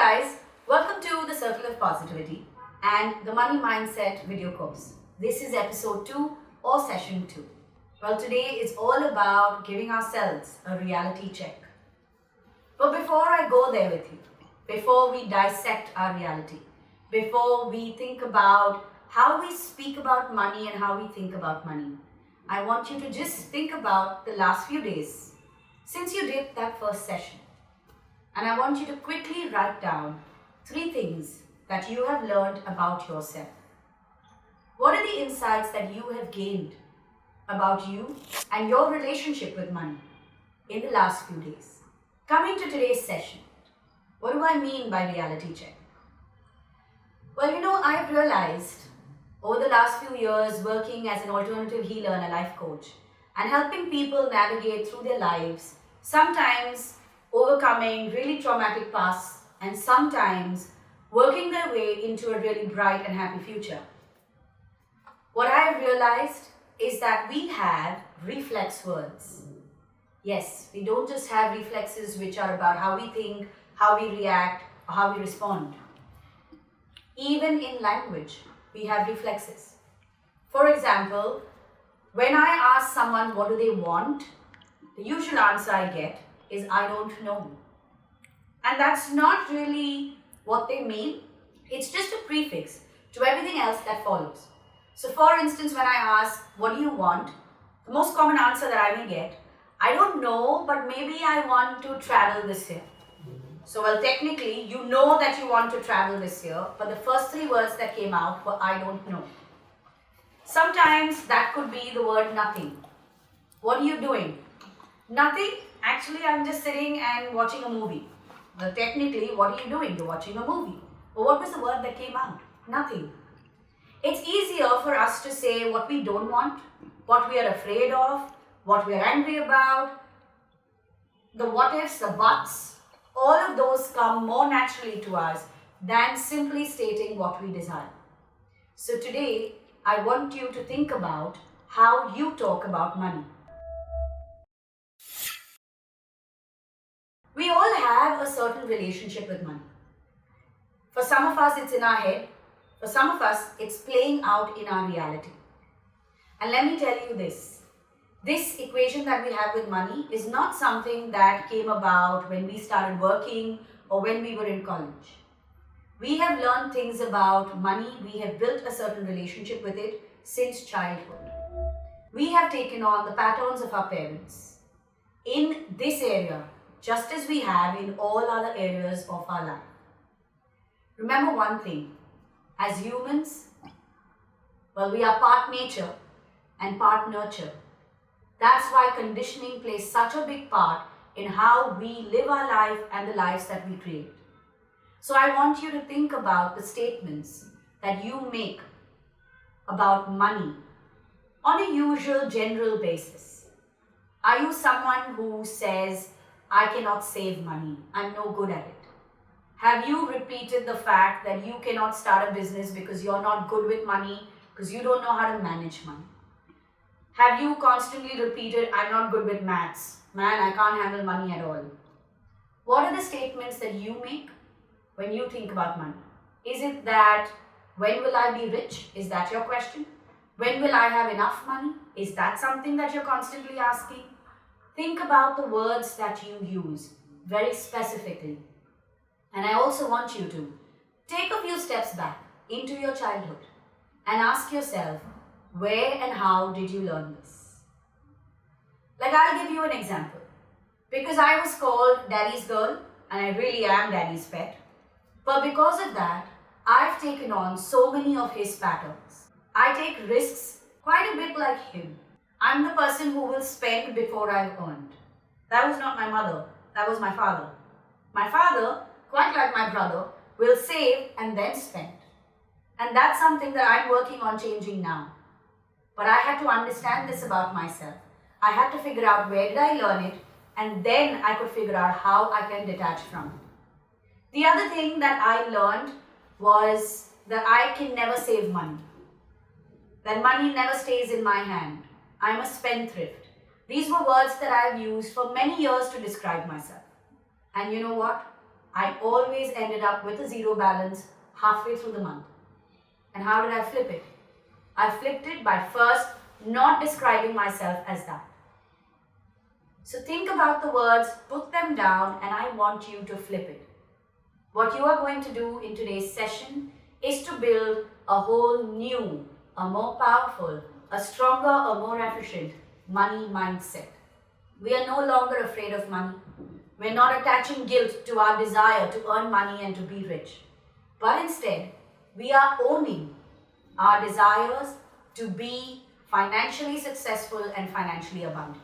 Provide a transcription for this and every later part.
guys, welcome to the Circle of Positivity and the Money Mindset video course. This is episode 2 or session 2. Well, today is all about giving ourselves a reality check. But before I go there with you, before we dissect our reality, before we think about how we speak about money and how we think about money, I want you to just think about the last few days since you did that first session. And I want you to quickly write down 3 things that you have learned about yourself. What are the insights that you have gained about you and your relationship with money in the last few days? Coming to today's session, what do I mean by reality check? Well, I've realized over the last few years working as an alternative healer and a life coach and helping people navigate through their lives, sometimes overcoming really traumatic pasts and sometimes working their way into a really bright and happy future. What I have realized is that we have reflex words. Yes, we don't just have reflexes which are about how we think, how we react, or how we respond. Even in language, we have reflexes. For example, when I ask someone what do they want, the usual answer I get is I don't know. And that's not really what they mean. It's just a prefix to everything else that follows. So for instance, when I ask, what do you want? The most common answer that I will get, I don't know, but maybe I want to travel this year. So technically, you know that you want to travel this year, but the first 3 words that came out were I don't know. Sometimes that could be the word nothing. What are you doing? Nothing. Actually, I'm just sitting and watching a movie. Well, technically, what are you doing? You're watching a movie. But what was the word that came out? Nothing. It's easier for us to say what we don't want, what we are afraid of, what we are angry about, the what ifs, the buts. All of those come more naturally to us than simply stating what we desire. So today, I want you to think about how you talk about money. We all have a certain relationship with money. For some of us, it's in our head. For some of us, it's playing out in our reality. And let me tell you this. This equation that we have with money is not something that came about when we started working or when we were in college. We have learned things about money. We have built a certain relationship with it since childhood. We have taken on the patterns of our parents in this area, just as we have in all other areas of our life. Remember one thing, as humans, we are part nature and part nurture. That's why conditioning plays such a big part in how we live our life and the lives that we create. So I want you to think about the statements that you make about money on a usual general basis. Are you someone who says, I cannot save money, I'm no good at it? Have you repeated the fact that you cannot start a business because you're not good with money, because you don't know how to manage money? Have you constantly repeated, I'm not good with maths, man, I can't handle money at all? What are the statements that you make when you think about money? Is it that, when will I be rich? Is that your question? When will I have enough money? Is that something that you're constantly asking? Think about the words that you use very specifically. And I also want you to take a few steps back into your childhood and ask yourself, where and how did you learn this? I'll give you an example. Because I was called daddy's girl and I really am daddy's pet. But because of that, I've taken on so many of his patterns. I take risks quite a bit like him. I'm the person who will spend before I've earned. That was not my mother, that was my father. My father, quite like my brother, will save and then spend. And that's something that I'm working on changing now. But I had to understand this about myself. I had to figure out where did I learn it, and then I could figure out how I can detach from it. The other thing that I learned was that I can never save money. That money never stays in my hand. I'm a spendthrift. These were words that I've used for many years to describe myself. And you know what? I always ended up with a zero balance halfway through the month. And how did I flip it? I flipped it by first not describing myself as that. So think about the words, put them down, and I want you to flip it. What you are going to do in today's session is to build a whole new, a more powerful, a stronger, a more efficient money mindset. We are no longer afraid of money. We're not attaching guilt to our desire to earn money and to be rich. But instead, we are owning our desires to be financially successful and financially abundant.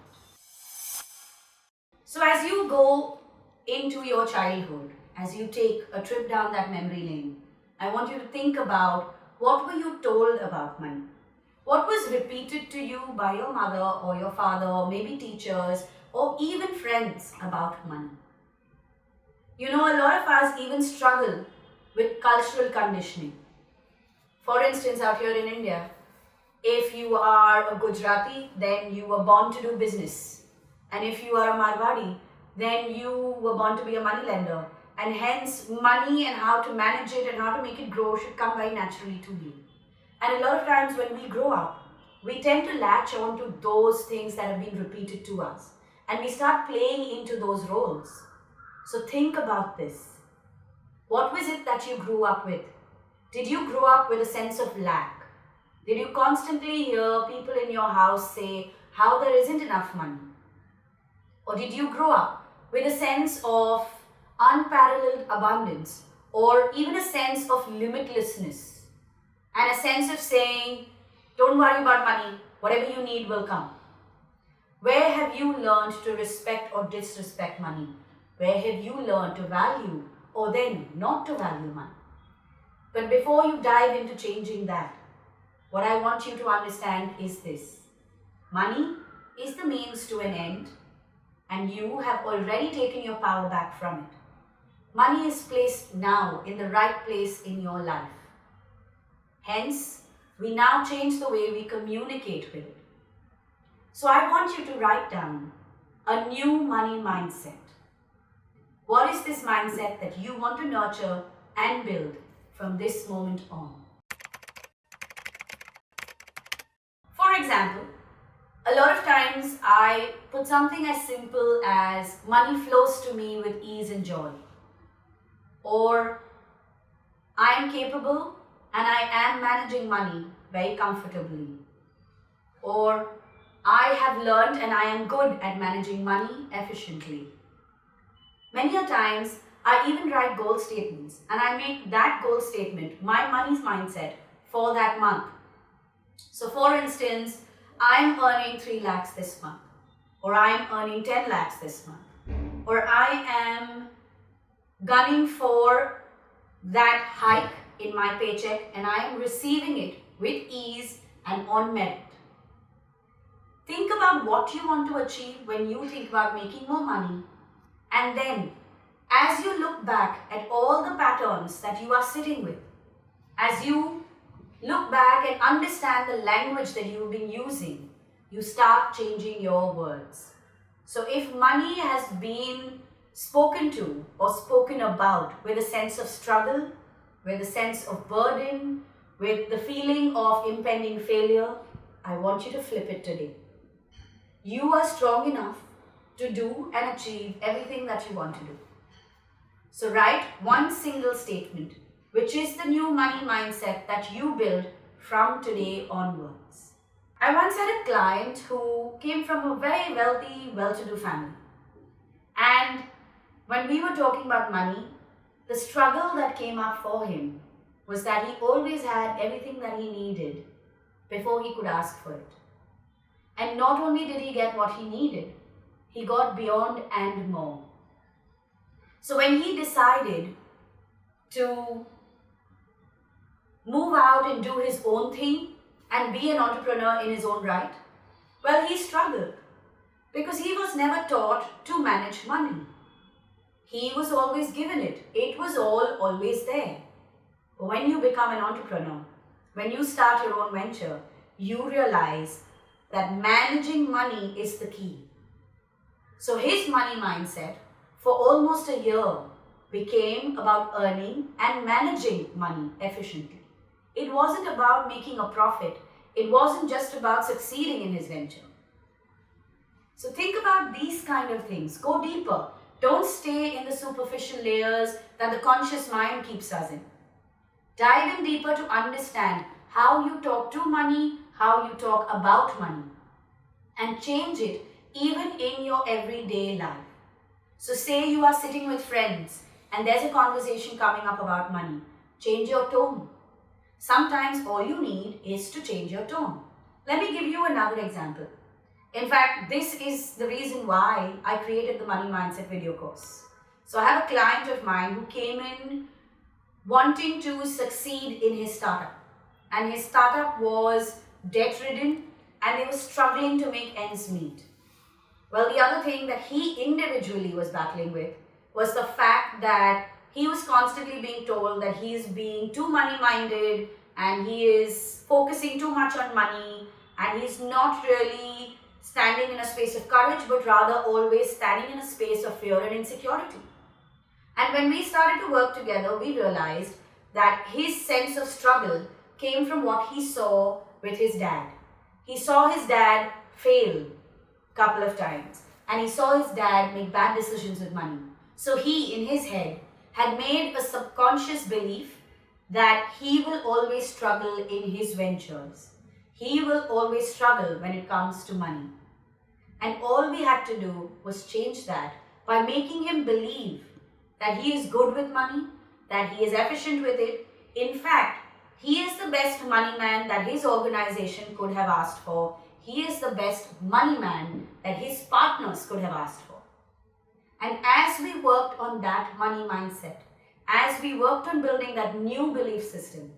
So as you go into your childhood, as you take a trip down that memory lane, I want you to think about what were you told about money? What was repeated to you by your mother or your father, or maybe teachers, or even friends about money? You know, a lot of us even struggle with cultural conditioning. For instance, out here in India, if you are a Gujarati, then you were born to do business. And if you are a Marwadi, then you were born to be a moneylender. And hence, money and how to manage it and how to make it grow should come very naturally to you. And a lot of times when we grow up, we tend to latch on to those things that have been repeated to us. And we start playing into those roles. So think about this. What was it that you grew up with? Did you grow up with a sense of lack? Did you constantly hear people in your house say how there isn't enough money? Or did you grow up with a sense of unparalleled abundance, or even a sense of limitlessness, and a sense of saying, don't worry about money, whatever you need will come? Where have you learned to respect or disrespect money? Where have you learned to value or then not to value money? But before you dive into changing that, what I want you to understand is this. Money is the means to an end, and you have already taken your power back from it. Money is placed now in the right place in your life. Hence, we now change the way we communicate with it. So I want you to write down a new money mindset. What is this mindset that you want to nurture and build from this moment on? For example, a lot of times I put something as simple as money flows to me with ease and joy. Or I am capable and I am managing money very comfortably. Or I have learned and I am good at managing money efficiently. Many a times I even write goal statements and I make that goal statement my money's mindset for that month. So for instance, I am earning 3 lakhs this month, or I am earning 10 lakhs this month, or I am gunning for that hike in my paycheck and I am receiving it with ease and on merit. Think about what you want to achieve when you think about making more money, and then as you look back at all the patterns that you are sitting with, as you look back and understand the language that you've been using, you start changing your words. So if money has been spoken to or spoken about with a sense of struggle, with a sense of burden, with the feeling of impending failure, I want you to flip it today. You are strong enough to do and achieve everything that you want to do. So write one single statement, which is the new money mindset that you build from today onwards. I once had a client who came from a very wealthy, well-to-do family. And when we were talking about money, the struggle that came up for him was that he always had everything that he needed before he could ask for it. And not only did he get what he needed, he got beyond and more. So when he decided to move out and do his own thing and be an entrepreneur in his own right, well, he struggled because he was never taught to manage money. He was always given it. It was all always there. But when you become an entrepreneur, when you start your own venture, you realize that managing money is the key. So his money mindset for almost a year, became about earning and managing money efficiently. It wasn't about making a profit. It wasn't just about succeeding in his venture. So think about these kind of things. Go deeper. Don't stay in the superficial layers that the conscious mind keeps us in. Dive in deeper to understand how you talk to money, how you talk about money, and change it even in your everyday life. So say you are sitting with friends and there's a conversation coming up about money. Change your tone. Sometimes all you need is to change your tone. Let me give you another example. In fact, this is the reason why I created the Money Mindset video course. So I have a client of mine who came in wanting to succeed in his startup. And his startup was debt-ridden and they were struggling to make ends meet. Well, the other thing that he individually was battling with was the fact that he was constantly being told that he is being too money-minded and he is focusing too much on money and he's not really standing in a space of courage, but rather always standing in a space of fear and insecurity. And when we started to work together, we realized that his sense of struggle came from what he saw with his dad. He saw his dad fail a couple of times and he saw his dad make bad decisions with money. So he, in his head, had made a subconscious belief that he will always struggle in his ventures. He will always struggle when it comes to money. And all we had to do was change that by making him believe that he is good with money, that he is efficient with it. In fact, he is the best money man that his organization could have asked for. He is the best money man that his partners could have asked for. And as we worked on that money mindset, as we worked on building that new belief system,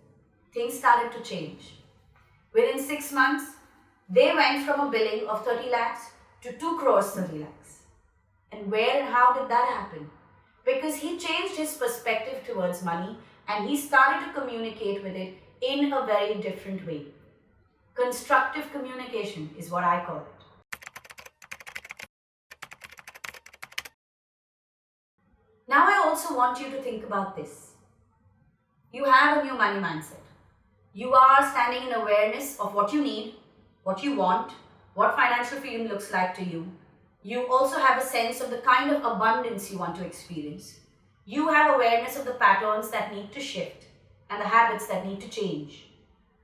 things started to change. Within 6 months, they went from a billing of 30 lakhs to 2 crores 30 lakhs. And where and how did that happen? Because he changed his perspective towards money and he started to communicate with it in a very different way. Constructive communication is what I call it. Now I also want you to think about this. You have a new money mindset. You are standing in awareness of what you need, what you want, what financial freedom looks like to you. You also have a sense of the kind of abundance you want to experience. You have awareness of the patterns that need to shift and the habits that need to change.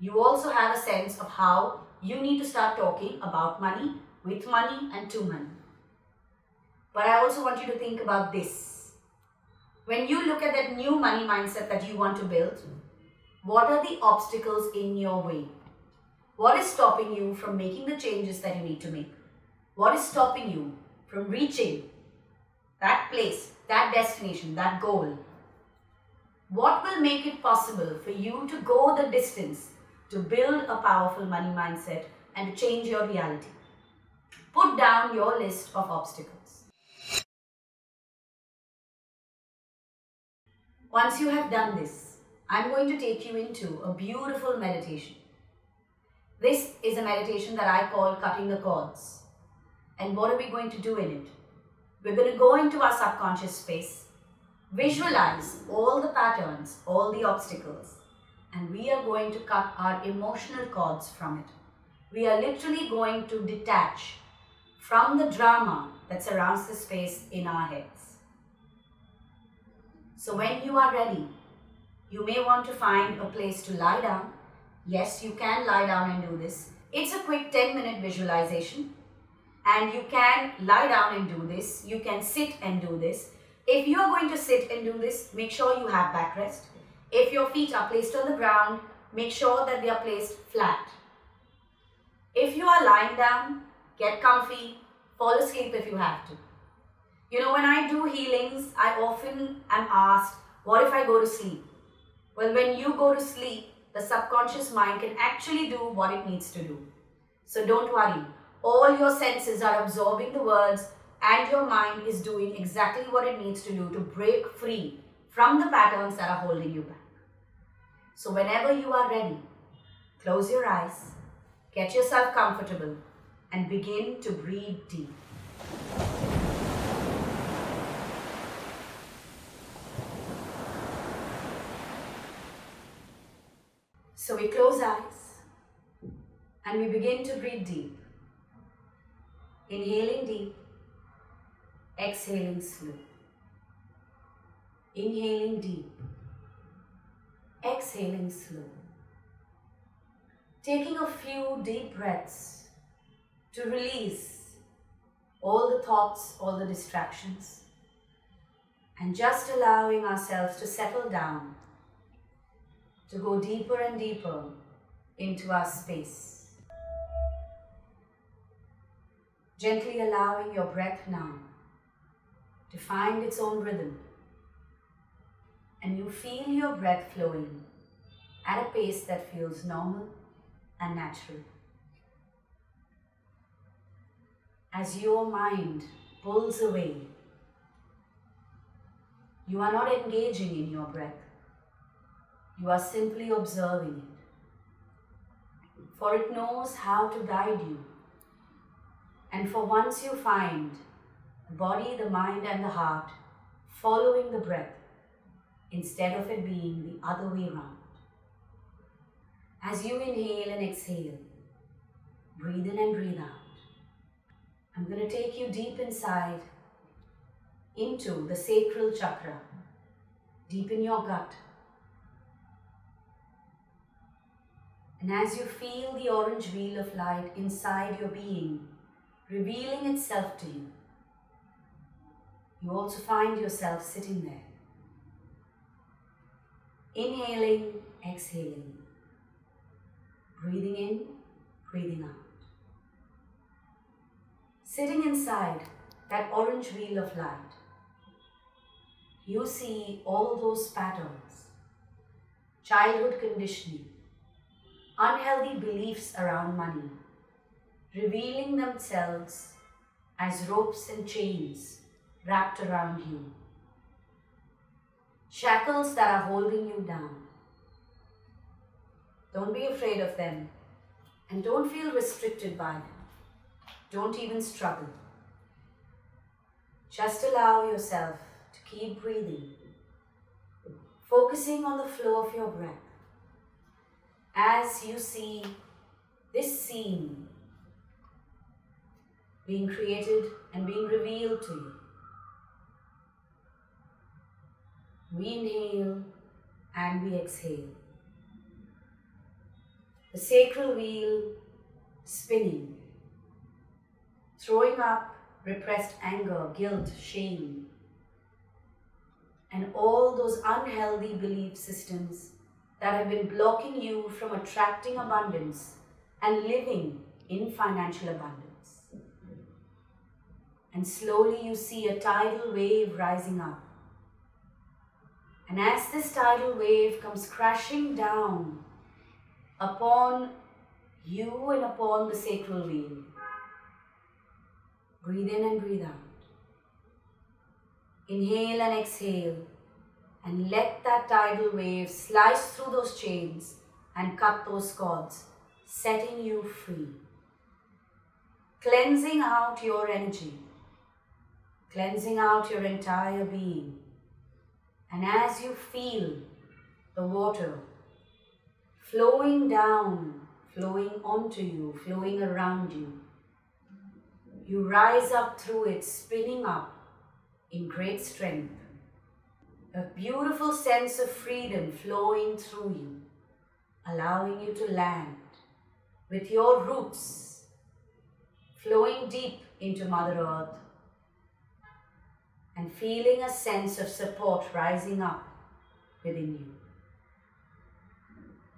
You also have a sense of how you need to start talking about money, with money and to money. But I also want you to think about this. When you look at that new money mindset that you want to build, what are the obstacles in your way? What is stopping you from making the changes that you need to make? What is stopping you from reaching that place, that destination, that goal? What will make it possible for you to go the distance to build a powerful money mindset and to change your reality? Put down your list of obstacles. Once you have done this, I'm going to take you into a beautiful meditation. This is a meditation that I call cutting the cords. And what are we going to do in it? We're going to go into our subconscious space, visualize all the patterns, all the obstacles, and we are going to cut our emotional cords from it. We are literally going to detach from the drama that surrounds the space in our heads. So when you are ready, you may want to find a place to lie down. Yes, you can lie down and do this. It's a quick 10-minute visualization. And you can lie down and do this. You can sit and do this. If you are going to sit and do this, make sure you have backrest. If your feet are placed on the ground, make sure that they are placed flat. If you are lying down, get comfy, fall asleep if you have to. You know, when I do healings, I often am asked, what if I go to sleep? Well, when you go to sleep, the subconscious mind can actually do what it needs to do. So don't worry. All your senses are absorbing the words and your mind is doing exactly what it needs to do to break free from the patterns that are holding you back. So whenever you are ready, close your eyes, get yourself comfortable and begin to breathe deep. So we close eyes and we begin to breathe deep. Inhaling deep, exhaling slow. Inhaling deep, exhaling slow. Taking a few deep breaths to release all the thoughts, all the distractions, and just allowing ourselves to settle down, to go deeper and deeper into our space. Gently allowing your breath now to find its own rhythm, and you feel your breath flowing at a pace that feels normal and natural. As your mind pulls away, you are not engaging in your breath. You are simply observing it. For it knows how to guide you. And for once you find the body, the mind and the heart following the breath instead of it being the other way around. As you inhale and exhale, breathe in and breathe out. I'm going to take you deep inside into the sacral chakra, deep in your gut. And as you feel the orange wheel of light inside your being, revealing itself to you, you also find yourself sitting there. Inhaling, exhaling. Breathing in, breathing out. Sitting inside that orange wheel of light, you see all those patterns, childhood conditioning, unhealthy beliefs around money, revealing themselves as ropes and chains wrapped around you. Shackles that are holding you down. Don't be afraid of them and don't feel restricted by them. Don't even struggle. Just allow yourself to keep breathing, focusing on the flow of your breath as you see this scene being created and being revealed to you. We inhale and we exhale. The sacral wheel spinning, throwing up repressed anger, guilt, shame, and all those unhealthy belief systems that have been blocking you from attracting abundance and living in financial abundance. And slowly you see a tidal wave rising up. And as this tidal wave comes crashing down upon you and upon the sacral wheel, breathe in and breathe out. Inhale and exhale and let that tidal wave slice through those chains and cut those cords, setting you free. Cleansing out your energy, cleansing out your entire being. And as you feel the water flowing down, flowing onto you, flowing around you, you rise up through it, spinning up in great strength. A beautiful sense of freedom flowing through you, allowing you to land with your roots flowing deep into Mother Earth and feeling a sense of support rising up within you.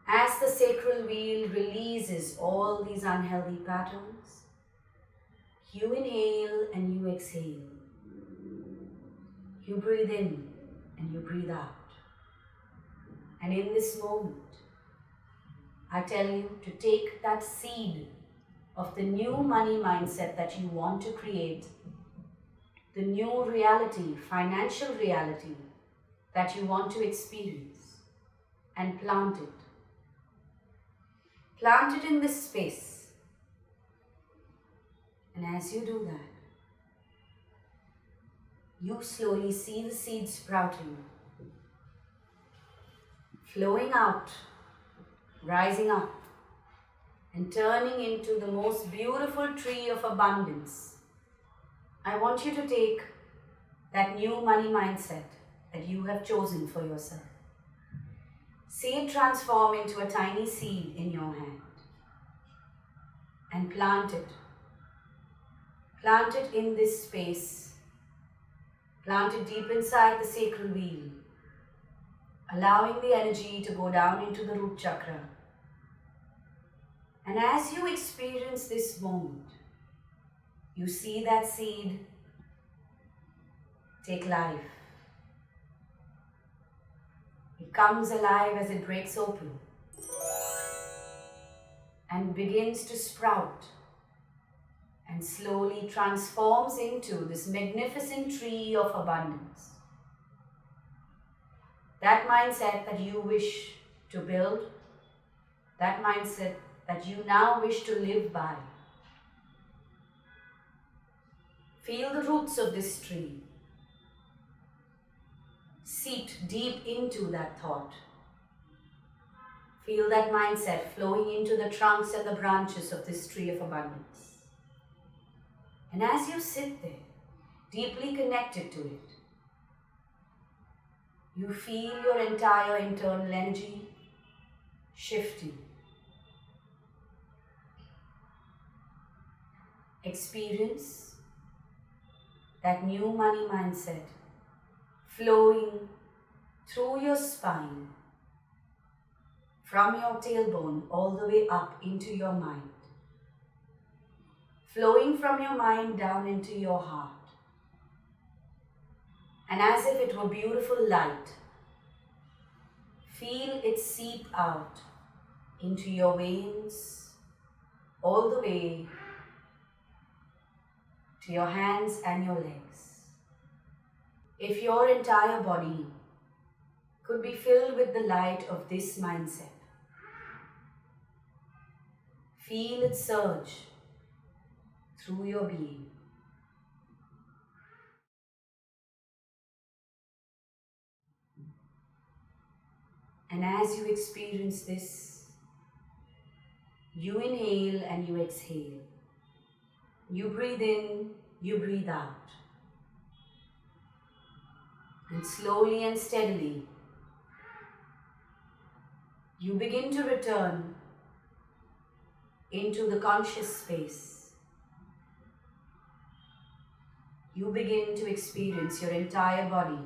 As the sacral wheel releases all these unhealthy patterns, you inhale and you exhale. You breathe in and you breathe out. And in this moment, I tell you to take that seed of the new money mindset that you want to create, the new reality, financial reality that you want to experience, and plant it. Plant it in this space. And as you do that, you slowly see the seed sprouting, flowing out rising up and turning into the most beautiful tree of abundance. I want you to take that new money mindset that you have chosen for yourself. See it transform into a tiny seed in your hand and plant it. Plant it in this space. Plant it deep inside the sacral wheel, allowing the energy to go down into the root chakra. And as you experience this moment, you see that seed take life. It comes alive as it breaks open and begins to sprout and slowly transforms into this magnificent tree of abundance. That mindset that you wish to build, that mindset that you now wish to live by. Feel the roots of this tree seeped deep into that thought. Feel that mindset flowing into the trunks and the branches of this tree of abundance. And as you sit there, deeply connected to it, you feel your entire internal energy shifting. Experience that new money mindset flowing through your spine, from your tailbone all the way up into your mind, flowing from your mind down into your heart. And as if it were beautiful light, feel it seep out into your veins, all the way to your hands and your legs. If your entire body could be filled with the light of this mindset, feel it surge through your being. And as you experience this, you inhale and you exhale. You breathe in, you breathe out. And slowly and steadily, you begin to return into the conscious space. You begin to experience your entire body,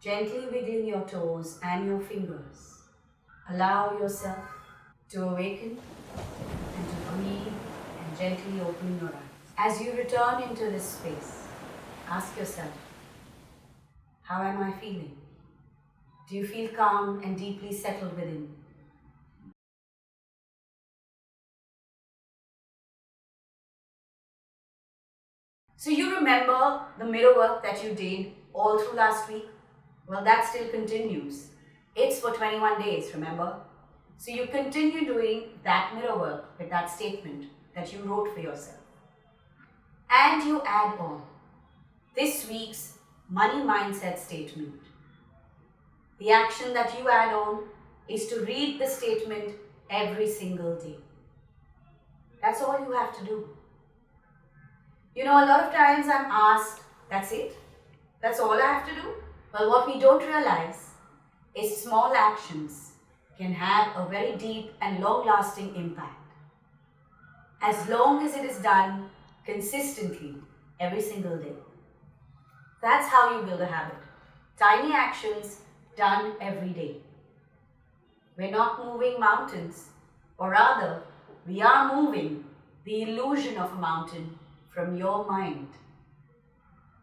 gently wiggling your toes and your fingers. Allow yourself to awaken and to breathe and gently open your eyes. As you return into this space, ask yourself, how am I feeling? Do you feel calm and deeply settled within? So you remember the mirror work that you did all through last week? Well, that still continues. It's for 21 days, remember? So you continue doing that mirror work with that statement that you wrote for yourself. And you add on this week's money mindset statement. The action that you add on is to read the statement every single day. That's all you have to do. You know, a lot of times I'm asked, that's it? That's all I have to do? Well, what we don't realize is small actions can have a very deep and long-lasting impact, as long as it is done consistently every single day. That's how you build a habit. Tiny actions done every day. We're not moving mountains, or rather, we are moving the illusion of a mountain from your mind.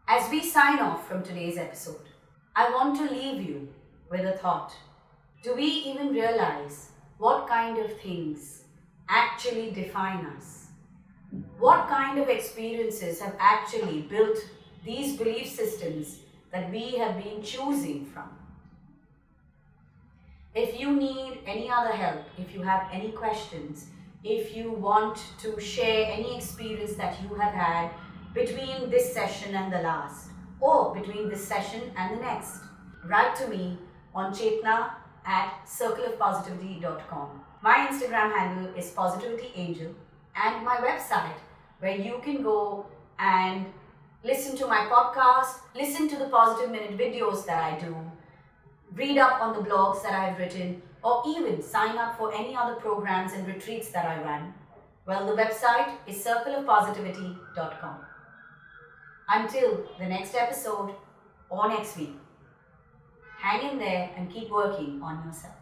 As we sign off from today's episode, I want to leave you with a thought. Do we even realize what kind of things actually define us? What kind of experiences have actually built these belief systems that we have been choosing from? If you need any other help, if you have any questions, if you want to share any experience that you have had between this session and the last, or between this session and the next, write to me on Chetna at circleofpositivity.com. My Instagram handle is positivityangel, and my website where you can go and listen to my podcast, listen to the Positive Minute videos that I do, read up on the blogs that I've written, or even sign up for any other programs and retreats that I run. Well, the website is circleofpositivity.com. Until the next episode or next week, hang in there and keep working on yourself.